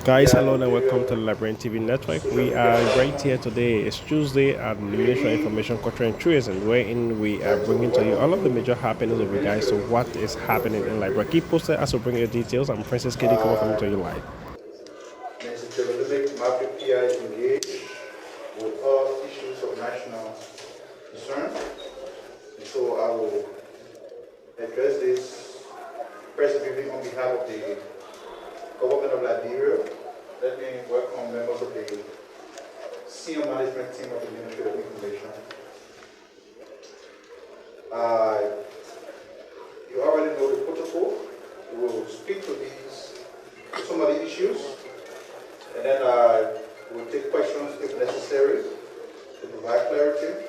Guys, hello and welcome to the Librarian TV network. We are right here today. It's Tuesday at the Ministry of Information, Culture and Tourism, wherein we are bringing to you all of the major happenings of regards to what is happening in Liberia. Keep posted as we bring you details. I'm Francis Kidi coming to you live. Mr. Limit Market PI is engaged with all issues of national concern. And so I will address this presently on behalf of the government of Liberia. Let me welcome members of the senior management team of the Ministry of Information. You already know the protocol. We will speak to some of the issues, and then we'll take questions if necessary to provide clarity.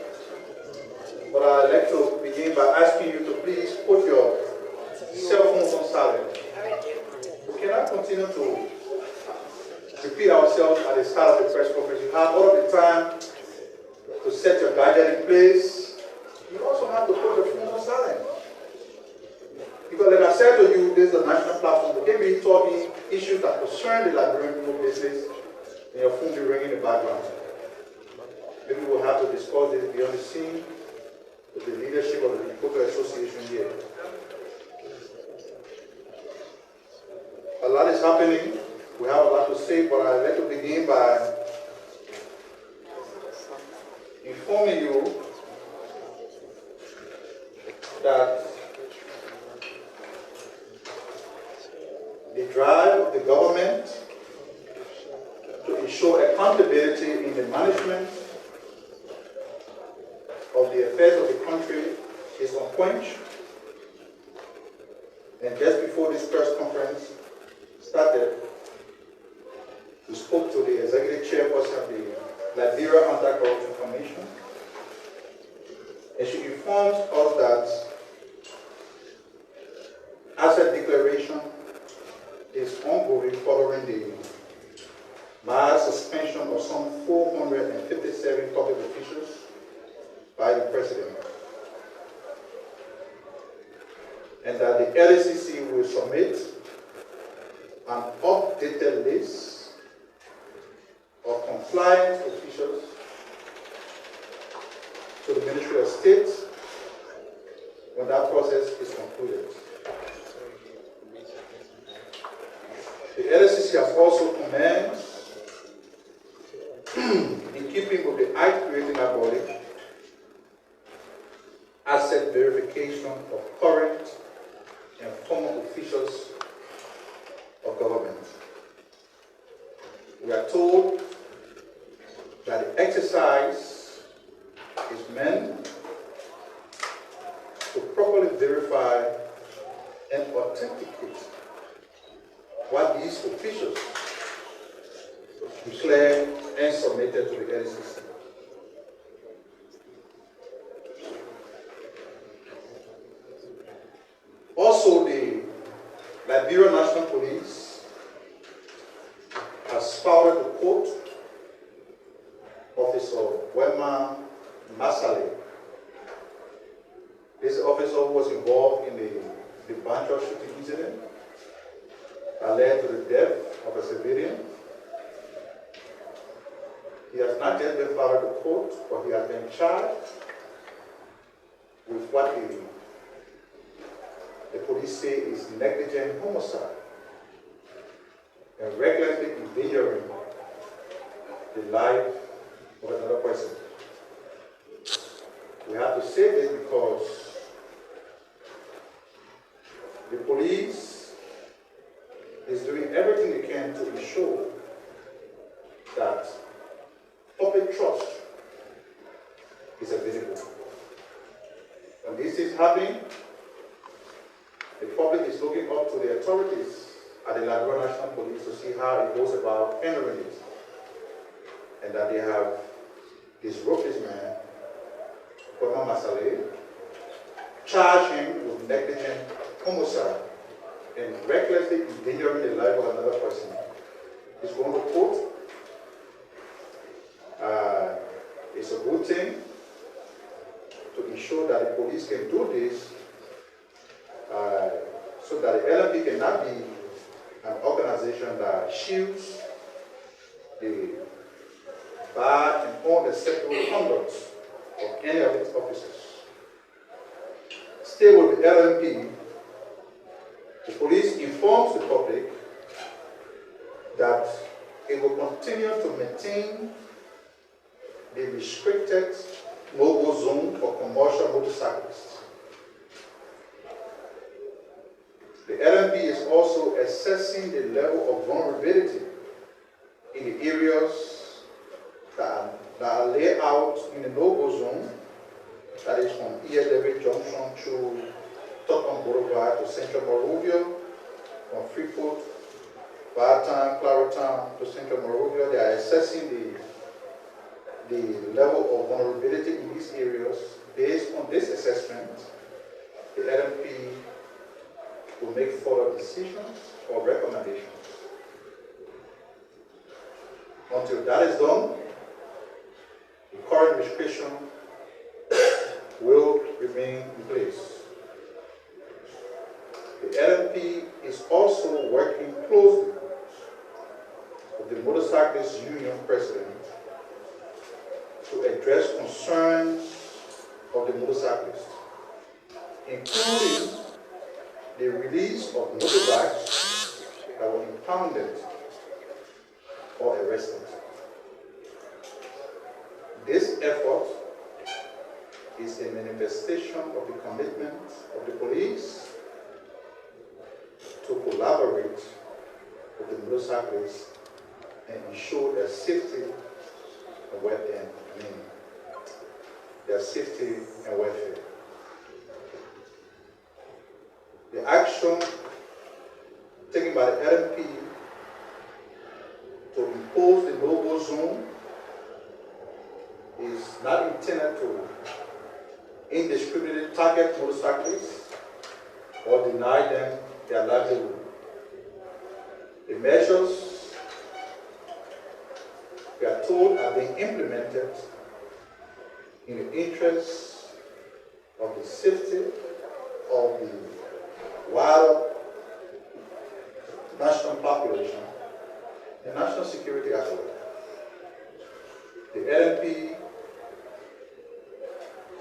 But I'd like to begin by asking you to please put your cell phones on silent. We cannot continue to repeat ourselves at the start of the press conference. You have all of the time to set your gadget in place. You also have to put your phone on silent. Because like I said to you, this is a national platform. We can't be talking issues that concern the Liberian people business, and your phone be ringing in the background. Maybe we'll have to discuss this beyond the scene with the leadership of the Reporter Association here. A lot is happening. We have a lot to say, but I'd like to begin by informing you that the drive of the government to ensure accountability in the management of the affairs of the country is unquenched. And just before this press conference started, we spoke to the executive chairperson of the Liberia Anti-Corruption Commission, and she informed us that asset declaration is ongoing following the mass suspension of some 457 public officials by the president, and that the LACC will submit an updated list of compliant officials to the Ministry of State when that process is concluded. The LACC has also commenced, in keeping with the Act creating that body, asset verification of current and former officials of government. We are told that the exercise is meant to properly verify and authenticate what these officials declared and submitted to the LACC. Also, the Liberia National Police has spouted the court Officer Wema Masale. This officer was involved in the Banjo shooting incident that led to the death of a civilian. He has not yet been filed to court, but he has been charged with what the police say is negligent homicide and recklessly endangering the life of another person. We have to say this because the police is doing everything they can to ensure that public trust is available. When this is happening, the public is looking up to the authorities at the Liberia National Police to see how it goes about handling it, and that they have disrupted this man, Wema Masale, charge him with negligent homicide and recklessly endangering the life of another person. He's going to court. It's a good thing to ensure that the police can do this so that the LNP cannot be an organization shields the bad and unacceptable conduct of any of its officers. Still with the LMP, the police informs the public that it will continue to maintain the restricted no-go zone for commercial motorcyclists. The LMP is also assessing the level of vulnerability in the areas that are laid out in the no-go zone, that is from ELW Junction to Tottenham Boulevard to Central Monrovia, from Freeport, Bartown, Claratown to Central Monrovia. They are assessing the level of vulnerability in these areas. Based on this assessment, the LMP will make further decisions or recommendations. Until that is done, the current restriction will remain in place. The LMP is also working closely with the Motorcyclist Union President to address concerns of the motorcyclists, including the release of motorbikes that were impounded or arrested. This effort is a manifestation of the commitment of the police to collaborate with the motorcyclists and ensure their safety and welfare. Their safety and welfare. The action taken by the LMP to impose the no-go zone is not intended to indiscriminately target motorcyclists or deny them their livelihood. The measures, we are told, are being implemented in the interests of the safety of the wider national population and national security as well. The LNP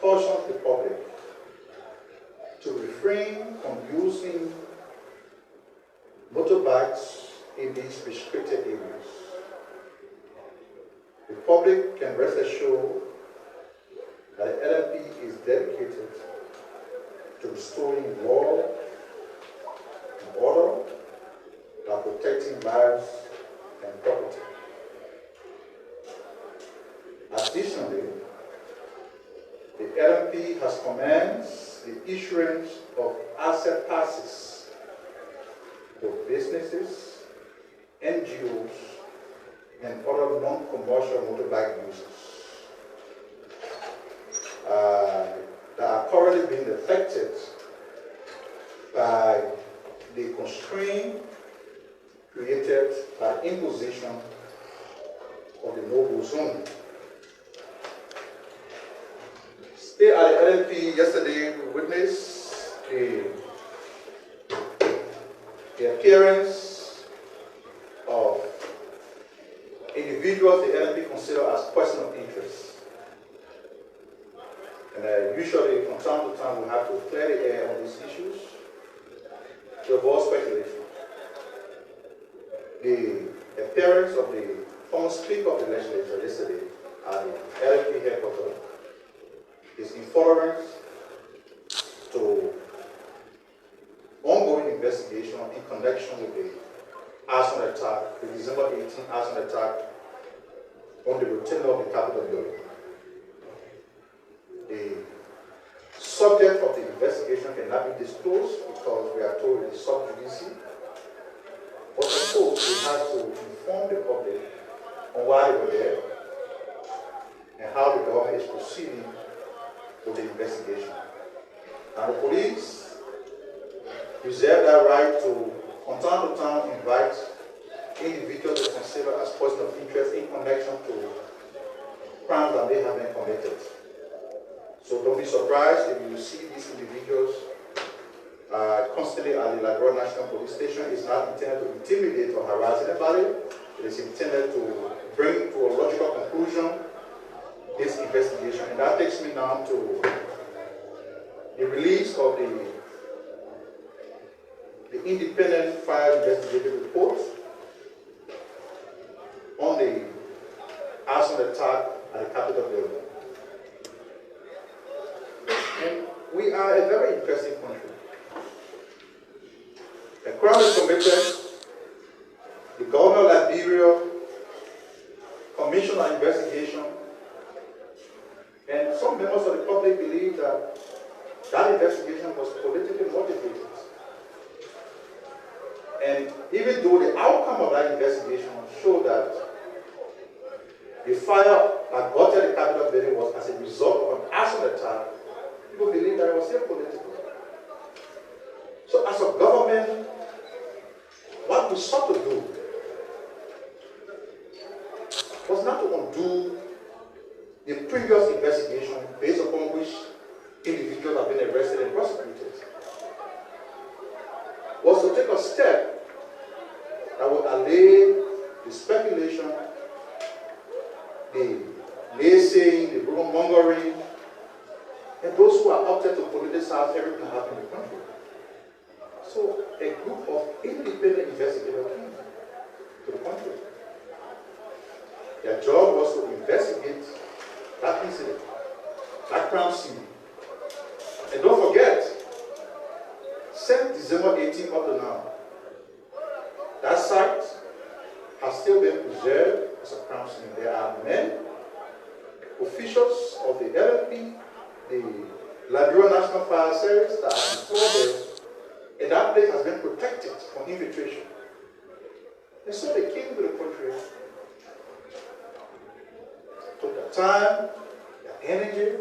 cautions the public to refrain from using motorbikes in these restricted areas. The public can rest assured that the LNP is dedicated to restoring law and order by protecting lives and property. Additionally, the LNP has commenced the issuance of asset passes for businesses, NGOs, and other non-commercial motorbike users that are currently being affected by the constraint created by imposition of the no-go zone. Still at the LNP yesterday, we witnessed the appearance of individuals the LNP consider as person of interest. And usually, from time to time, we have to clear the air on these issues to avoid speculation. The appearance of the former Speaker of the Legislature yesterday at the LNP headquarters is in furtherance to ongoing investigation in connection with the arson attack, the December 18th arson attack on the rotunda of the Capitol building. The subject of the investigation cannot be disclosed because we are told it is sub judice. But of course, we have to inform the public on why they were there and how the government is proceeding with the investigation. And the police reserve that right to, from time to time, invite individuals they consider as persons of interest in connection to crimes that they have been committed. So don't be surprised if you see these individuals constantly at the Liberia National Police Station is not intended to intimidate or harass anybody. It is intended to bring to a logical conclusion this investigation. And that takes me now to the release of the independent fire investigative report on the arson attack at the Capitol building. And we are a very interesting country. A crime is committed, the governor of Liberia commissioned an investigation, and some members of the public believe that that investigation was politically motivated. And even though the outcome of that investigation showed that the fire that got at the Capitol building was as a result of an arson attack, people believe that it was still political. So as a government, what we sought to do was not to undo the previous investigation based upon which individuals have been arrested and prosecuted. Was to take a step that would allay the speculation, the naysaying, the rumor-mongering, and those who are opted to politicize everything happening in the country. So a group of independent investigators came to the country. Their job was to investigate that incident, that crime scene. And don't forget, since December 18 up to now, that site has still been preserved as a crime scene. There are men, officials of the LNP, the Liberia National Fire Service that are installed there, and that place has been protected from infiltration. And so they came to the country, took their time, their energy,